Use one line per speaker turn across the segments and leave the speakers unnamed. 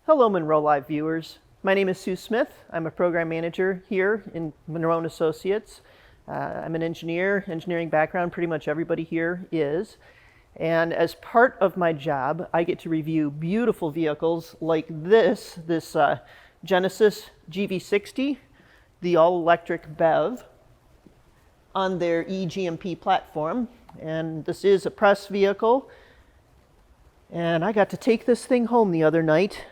Hello Munro Live viewers. My name is Sue Smith. I'm a program manager here in Munro Associates. I'm an engineering background, pretty much everybody here is. And as part of my job, I get to review beautiful vehicles like this Genesis GV60, the all-electric BEV, on their E-GMP platform. And this is a press vehicle. And I got to take this thing home the other night,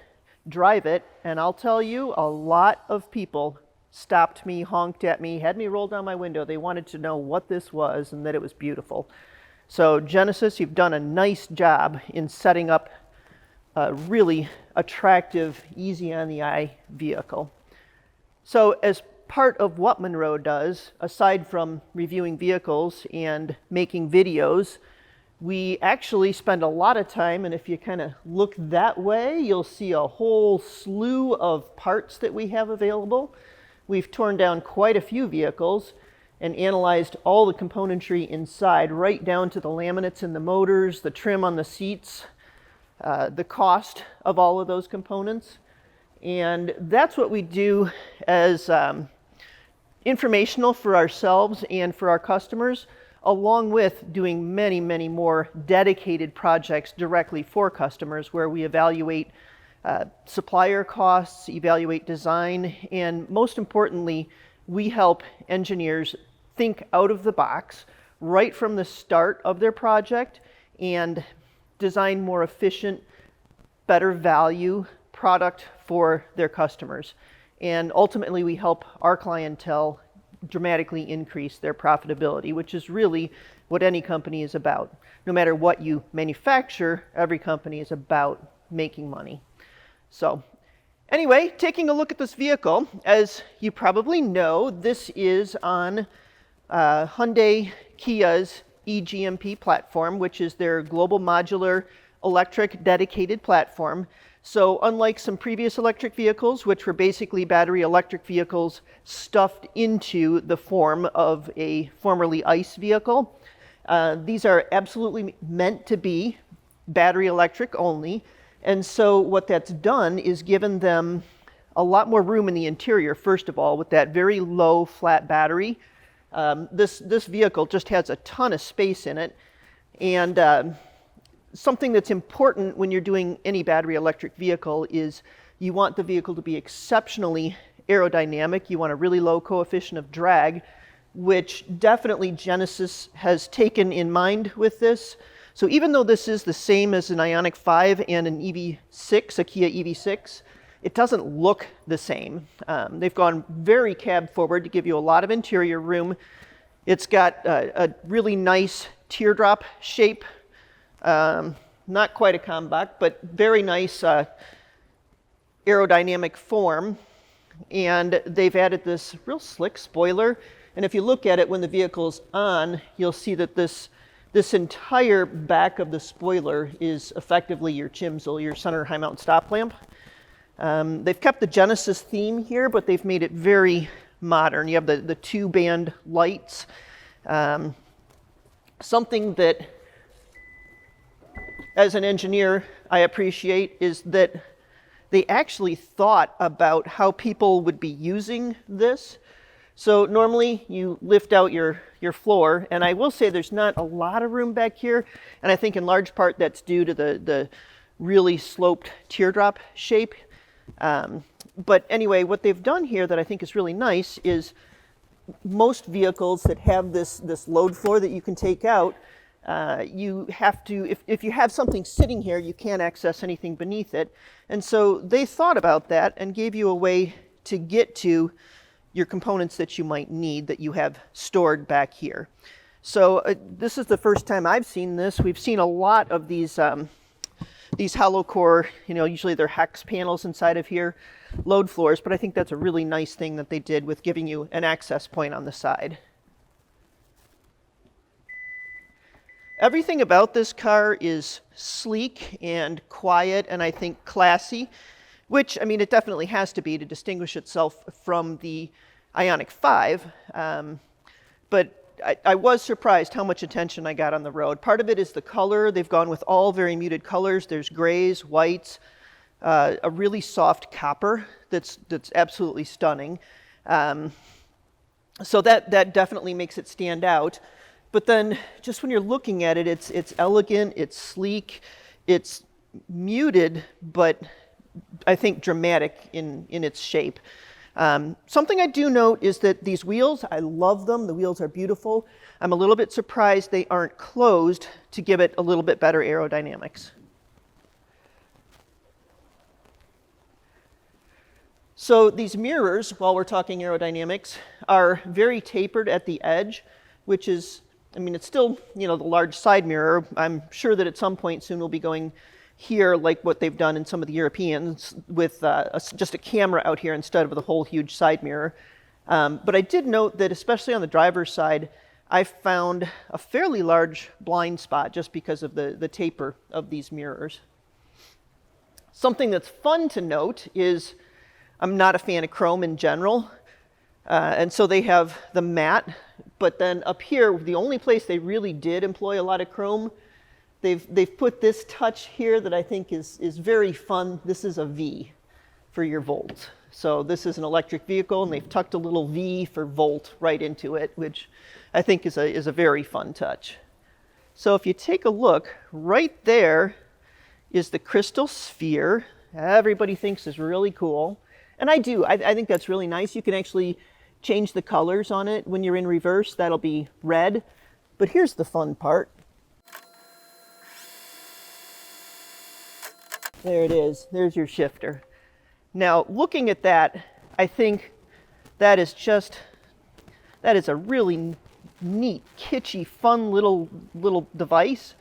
drive it, and I'll tell you, a lot of people stopped me, honked at me, had me roll down my window. They wanted to know what this was and that it was beautiful. So Genesis, you've done a nice job in setting up a really attractive, easy on the eye vehicle. So as part of what Munro does, aside from reviewing vehicles and making videos, we actually spend a lot of time, and if you kind of look that way, you'll see a whole slew of parts that we have available. We've torn down quite a few vehicles and analyzed all the componentry inside, right down to the laminates in the motors, the trim on the seats, the cost of all of those components. And that's what we do as informational for ourselves and for our customers, along with doing many, many more dedicated projects directly for customers where we evaluate supplier costs, evaluate design, and most importantly, we help engineers think out of the box right from the start of their project and design more efficient, better value product for their customers. And ultimately, we help our clientele dramatically increase their profitability, which is really what any company is about. No matter what you manufacture, every company is about making money. So anyway, taking a look at this vehicle, as you probably know, this is on Hyundai-Kia's E-GMP platform, which is their global modular electric dedicated platform. So unlike some previous electric vehicles, which were basically battery electric vehicles stuffed into the form of a formerly ICE vehicle, these are absolutely meant to be battery electric only. And so what that's done is given them a lot more room in the interior, first of all, with that very low flat battery. This vehicle just has a ton of space in it. And something that's important when you're doing any battery electric vehicle is you want the vehicle to be exceptionally aerodynamic. You want a really low coefficient of drag, which definitely Genesis has taken in mind with this. So even though this is the same as an Ioniq 5 and an EV6, a Kia EV6, it doesn't look the same. They've gone very cab forward to give you a lot of interior room. It's got a really nice teardrop shape. Not quite a combac, but very nice aerodynamic form. And they've added this real slick spoiler. And if you look at it when the vehicle's on, you'll see that this entire back of the spoiler is effectively your Chimsel, your center high mount stop lamp. They've kept the Genesis theme here, but they've made it very modern. You have the two-band lights. Something that, as an engineer, I appreciate is that they actually thought about how people would be using this. So normally you lift out your floor, and I will say there's not a lot of room back here, and I think in large part that's due to the really sloped teardrop shape. But anyway, what they've done here that I think is really nice is most vehicles that have this load floor that you can take out, you have to, if you have something sitting here, you can't access anything beneath it. And so they thought about that and gave you a way to get to your components that you might need that you have stored back here. So this is the first time I've seen this. We've seen a lot of these hollow core, usually they're hex panels inside of here, load floors, but I think that's a really nice thing that they did with giving you an access point on the side. Everything about this car is sleek and quiet and I think classy, which, it definitely has to be to distinguish itself from the Ioniq 5. But I was surprised how much attention I got on the road. Part of it is the color. They've gone with all very muted colors. There's grays, whites, a really soft copper that's absolutely stunning. So that definitely makes it stand out. But then just when you're looking at it, it's elegant, it's sleek, it's muted, but I think dramatic in its shape. Something I do note is that these wheels, I love them. The wheels are beautiful. I'm a little bit surprised they aren't closed to give it a little bit better aerodynamics. So these mirrors, while we're talking aerodynamics, are very tapered at the edge, which is, I mean, it's still, the large side mirror. I'm sure that at some point soon we'll be going here like what they've done in some of the Europeans with just a camera out here instead of the whole huge side mirror. But I did note that especially on the driver's side, I found a fairly large blind spot just because of the taper of these mirrors. Something that's fun to note is I'm not a fan of chrome in general, and so they have the matte, but then up here, the only place they really did employ a lot of chrome, they've put this touch here that I think is very fun. This is a V for your volt. So this is an electric vehicle, and they've tucked a little V for volt right into it, which I think is a very fun touch. So if you take a look, right there is the crystal sphere. Everybody thinks is really cool. And I do. I think that's really nice. You can actually change the colors on it. When you're in reverse, that'll be red. But here's the fun part. There it is. There's your shifter. Now, looking at that, I think that is a really neat, kitschy, fun little device.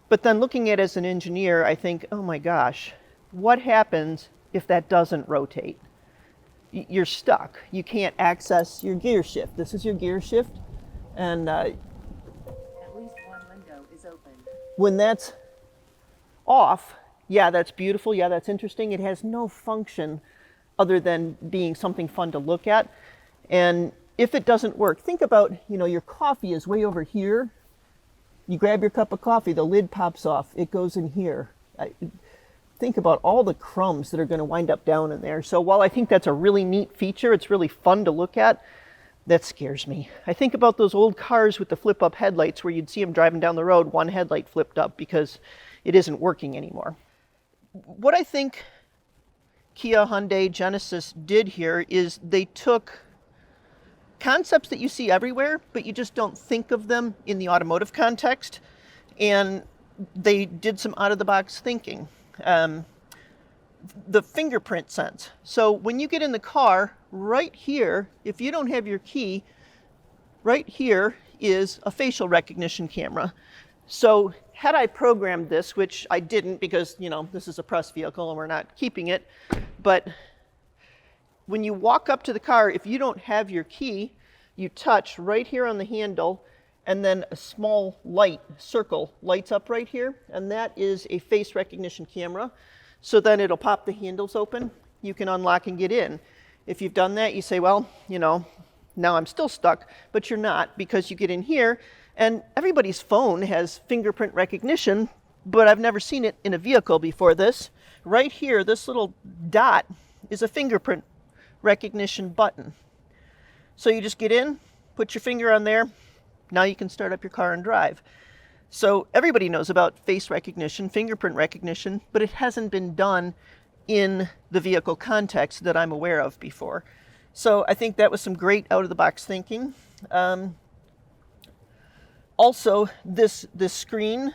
But then looking at it as an engineer, I think, oh my gosh, what happens if that doesn't rotate? You're stuck. You can't access your gear shift. This is your gear shift, and at
least one window is open.
When that's off, yeah, that's beautiful. Yeah, that's interesting. It has no function other than being something fun to look at. And if it doesn't work, think about, your coffee is way over here. You grab your cup of coffee, the lid pops off. It goes in here. Think about all the crumbs that are going to wind up down in there. So while I think that's a really neat feature, it's really fun to look at, that scares me. I think about those old cars with the flip-up headlights where you'd see them driving down the road, one headlight flipped up because it isn't working anymore. What I think Kia, Hyundai, Genesis did here is they took concepts that you see everywhere, but you just don't think of them in the automotive context, and they did some out-of-the-box thinking. The fingerprint sense. So when you get in the car, right here, if you don't have your key, right here is a facial recognition camera. So had I programmed this, which I didn't because, this is a press vehicle and we're not keeping it, but when you walk up to the car, if you don't have your key, you touch right here on the handle, and then a small circle lights up right here, and that is a face recognition camera. So then it'll pop the handles open. You can unlock and get in. If you've done that, you say, well, now I'm still stuck, but you're not, because you get in here, and everybody's phone has fingerprint recognition, but I've never seen it in a vehicle before this. Right here, this little dot is a fingerprint recognition button. So you just get in, put your finger on there, now you can start up your car and drive. So everybody knows about face recognition, fingerprint recognition, but it hasn't been done in the vehicle context that I'm aware of before. So I think that was some great out-of-the-box thinking. Also, this screen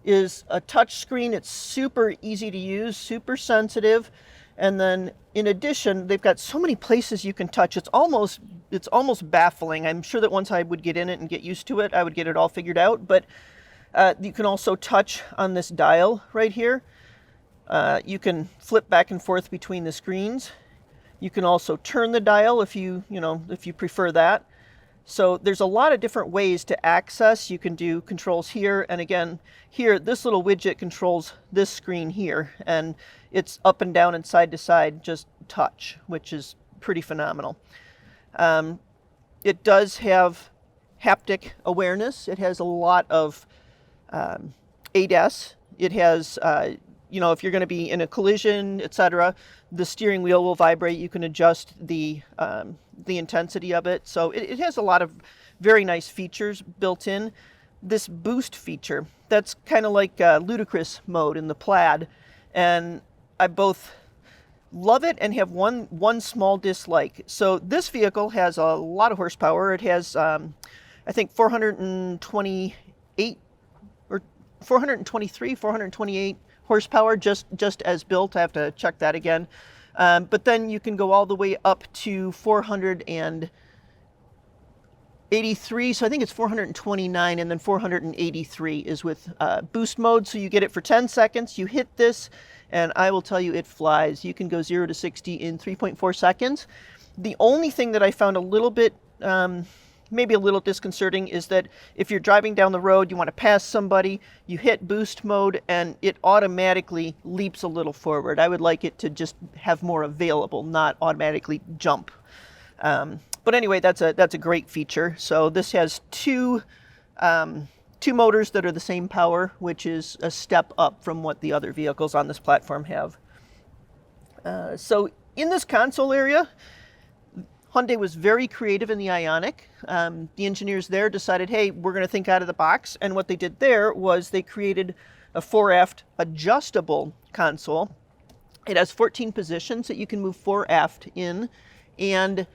is a touch screen. It's super easy to use, super sensitive. And then in addition, they've got so many places you can touch. It's almost baffling. I'm sure that once I would get in it and get used to it, I would get it all figured out. But you can also touch on this dial right here. You can flip back and forth between the screens. You can also turn the dial if you prefer that. So there's a lot of different ways to access. You can do controls here, and again, here, this little widget controls this screen here, and it's up and down and side to side, just touch, which is pretty phenomenal. It does have haptic awareness. It has a lot of ADAS. It has if you're going to be in a collision, etc., the steering wheel will vibrate. You can adjust the intensity of it. So it has a lot of very nice features built in. This boost feature, that's kind of like ludicrous mode in the Plaid, and I both love it and have one small dislike. So this vehicle has a lot of horsepower. It has I think 428 or 423, 428 horsepower just as built. I have to check that again. But then you can go all the way up to 483, so I think it's 429, and then 483 is with boost mode. So you get it for 10 seconds. You hit this, and I will tell you, it flies. You can go 0 to 60 in 3.4 seconds. The only thing that I found a little bit, maybe a little disconcerting, is that if you're driving down the road, you want to pass somebody, you hit boost mode, and it automatically leaps a little forward. I would like it to just have more available, not automatically jump. But anyway, that's a great feature. So this has two motors that are the same power, which is a step up from what the other vehicles on this platform have. So in this console area, Hyundai was very creative in the Ioniq. The engineers there decided, hey, we're going to think out of the box. And what they did there was they created a fore-aft adjustable console. It has 14 positions that you can move fore-aft in, and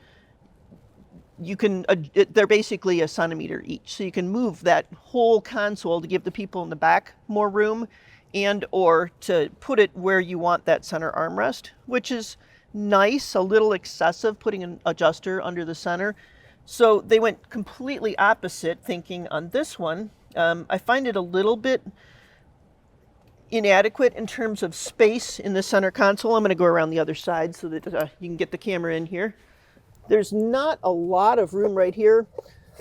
they're basically a centimeter each. So you can move that whole console to give the people in the back more room, and or to put it where you want that center armrest, which is nice, a little excessive putting an adjuster under the center. So they went completely opposite thinking on this one. I find it a little bit inadequate in terms of space in the center console. I'm going to go around the other side so that you can get the camera in here. There's not a lot of room right here,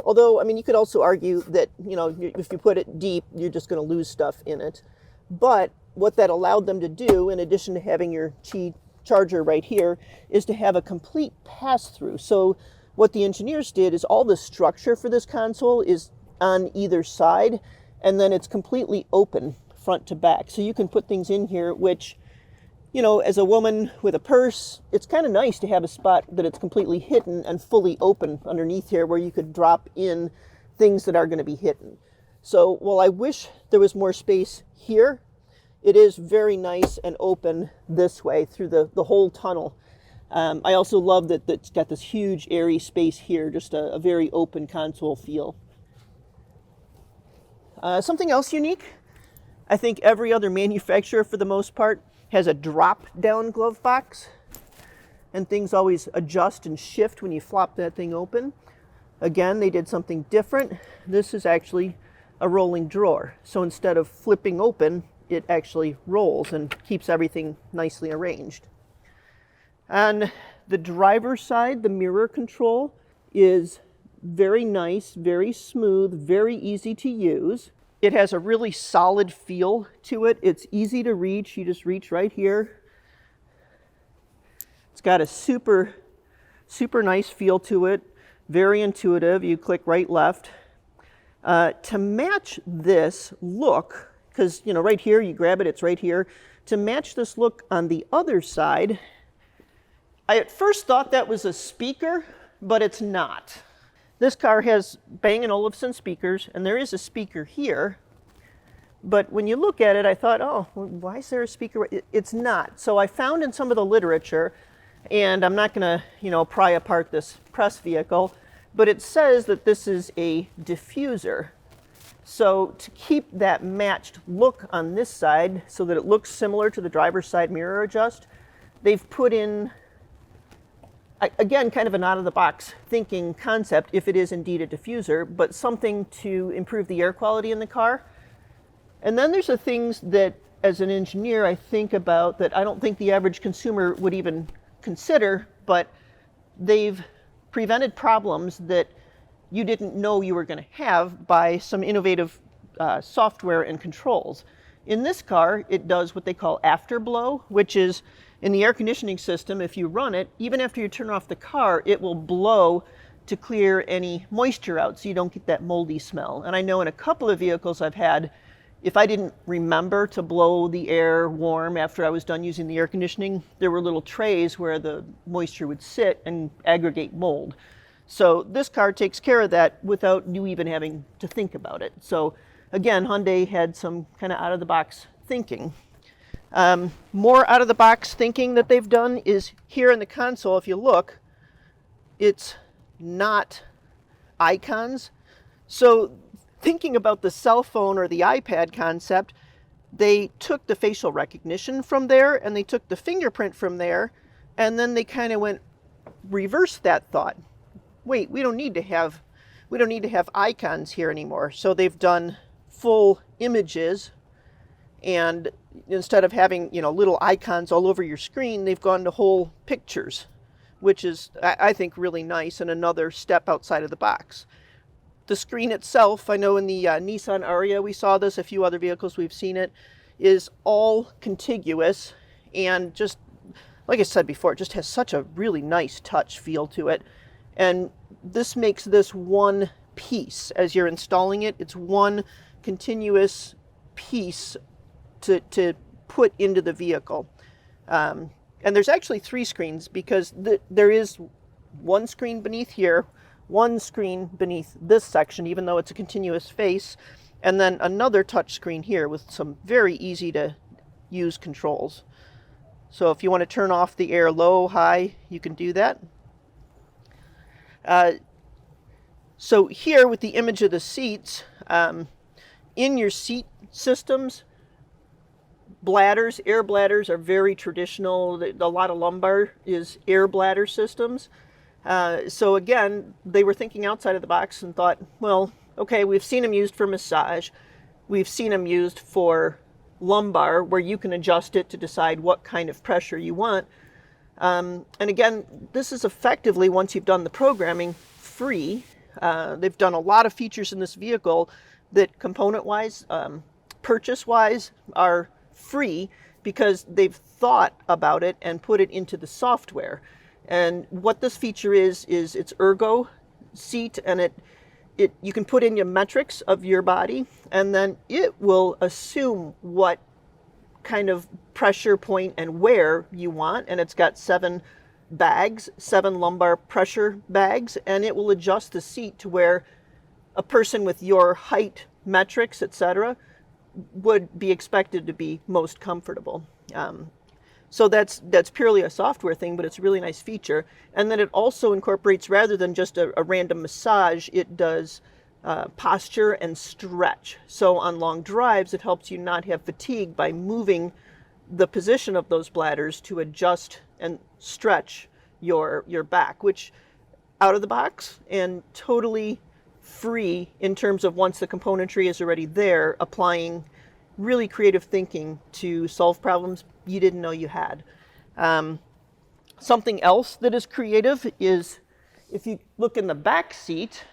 although, I mean, you could also argue that, if you put it deep, you're just going to lose stuff in it. But what that allowed them to do, in addition to having your Qi charger right here, is to have a complete pass-through. So what the engineers did is all the structure for this console is on either side, and then it's completely open front to back. So you can put things in here, which, as a woman with a purse, it's kind of nice to have a spot that it's completely hidden and fully open underneath here where you could drop in things that are going to be hidden. So while I wish there was more space here, it is very nice and open this way through the whole tunnel. I also love that it's got this huge airy space here, just a very open console feel. Something else unique, I think every other manufacturer for the most part has a drop-down glove box, and things always adjust and shift when you flop that thing open. Again, they did something different. This is actually a rolling drawer. So instead of flipping open, it actually rolls and keeps everything nicely arranged. On the driver's side, the mirror control is very nice, very smooth, very easy to use. It has a really solid feel to it. It's easy to reach. You just reach right here. It's got a super, super nice feel to it. Very intuitive. You click right, left. To match this look, because right here, you grab it, it's right here. To match this look on the other side, I at first thought that was a speaker, but it's not. This car has Bang & Olufsen speakers, and there is a speaker here. But when you look at it, I thought, oh, why is there a speaker? It's not. So I found in some of the literature, and I'm not going to, pry apart this press vehicle, but it says that this is a diffuser. So to keep that matched look on this side so that it looks similar to the driver's side mirror adjust, they've put in, again, kind of an out-of-the-box thinking concept, if it is indeed a diffuser, but something to improve the air quality in the car. And then there's the things that, as an engineer, I think about that I don't think the average consumer would even consider, but they've prevented problems that you didn't know you were going to have by some innovative software and controls. In this car, it does what they call afterblow, which is in the air conditioning system, if you run it, even after you turn off the car, it will blow to clear any moisture out so you don't get that moldy smell. And I know in a couple of vehicles I've had, if I didn't remember to blow the air warm after I was done using the air conditioning, there were little trays where the moisture would sit and aggregate mold. So this car takes care of that without you even having to think about it. So again, Hyundai had some kind of out-of-the-box thinking. More out-of-the-box thinking that they've done is here in the console. If you look, it's not icons. So thinking about the cell phone or the iPad concept, they took the facial recognition from there and they took the fingerprint from there, and then they kind of went reverse that thought. Wait, we don't need to have icons here anymore. So they've done full images, and instead of having, little icons all over your screen, they've gone to whole pictures, which is, I think, really nice and another step outside of the box. The screen itself, I know in the Nissan Ariya we saw this, a few other vehicles we've seen it, is all contiguous, and just, like I said before, it just has such a really nice touch feel to it. And this makes this one piece. As you're installing it, it's one continuous piece to put into the vehicle. And there's actually 3 screens, because there is one screen beneath here, one screen beneath this section, even though it's a continuous face, and then another touch screen here with some very easy to use controls. So if you want to turn off the air low, high, you can do that. So here with the image of the seats, in your seat systems, air bladders are very traditional. A lot of lumbar is air bladder systems. So again, they were thinking outside of the box and thought, well, okay, we've seen them used for massage. We've seen them used for lumbar, where you can adjust it to decide what kind of pressure you want. And again, this is effectively, once you've done the programming, free. They've done a lot of features in this vehicle that component-wise, purchase-wise, are free, because they've thought about it and put it into the software. And what this feature is it's ergo seat, and you can put in your metrics of your body, and then it will assume what kind of pressure point and where you want, and it's got 7 lumbar pressure bags, and it will adjust the seat to where a person with your height metrics, etc., would be expected to be most comfortable. So that's purely a software thing, but it's a really nice feature. And then it also incorporates, rather than just a random massage, it does posture and stretch. So on long drives, it helps you not have fatigue by moving the position of those bladders to adjust and stretch your back, which out of the box and totally free in terms of, once the componentry is already there, applying really creative thinking to solve problems you didn't know you had. Something else that is creative is, if you look in the back seat,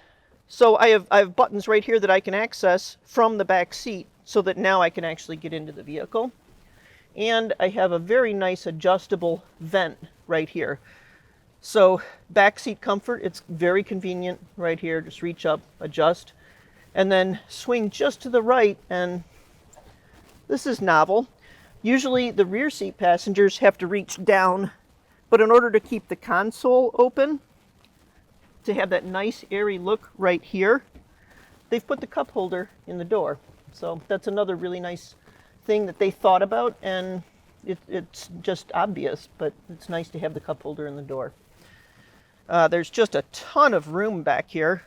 so I have buttons right here that I can access from the back seat, so that now I can actually get into the vehicle. And I have a very nice adjustable vent right here. So back seat comfort, it's very convenient right here. Just reach up, adjust, and then swing just to the right, and this is novel. Usually the rear seat passengers have to reach down, but in order to keep the console open, to have that nice airy look right here, they've put the cup holder in the door. So that's another really nice thing that they thought about, and it's just obvious, but it's nice to have the cup holder in the door. There's just a ton of room back here.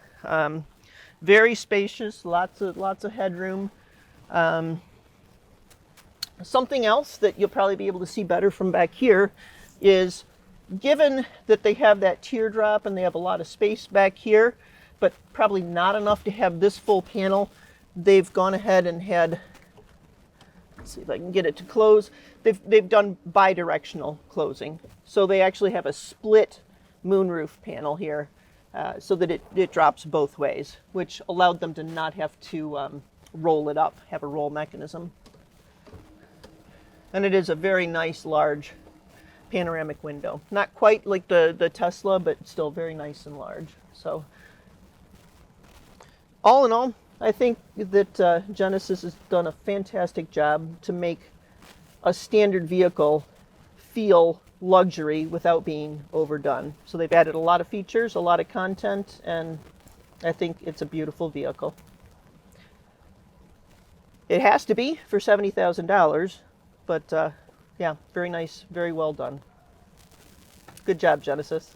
Very spacious, lots of headroom. Something else that you'll probably be able to see better from back here is, given that they have that teardrop and they have a lot of space back here, but probably not enough to have this full panel, they've gone ahead and had, let's see if I can get it to close, they've done bi-directional closing. So they actually have a split moonroof panel here, so that it drops both ways, which allowed them to not have to roll it up, have a roll mechanism. And it is a very nice large panoramic window. Not quite like the Tesla, but still very nice and large. So all in all, I think that Genesis has done a fantastic job to make a standard vehicle feel luxury without being overdone. So they've added a lot of features, a lot of content, and I think it's a beautiful vehicle. It has to be for $70,000, but yeah, very nice, very well done. Good job, Genesis.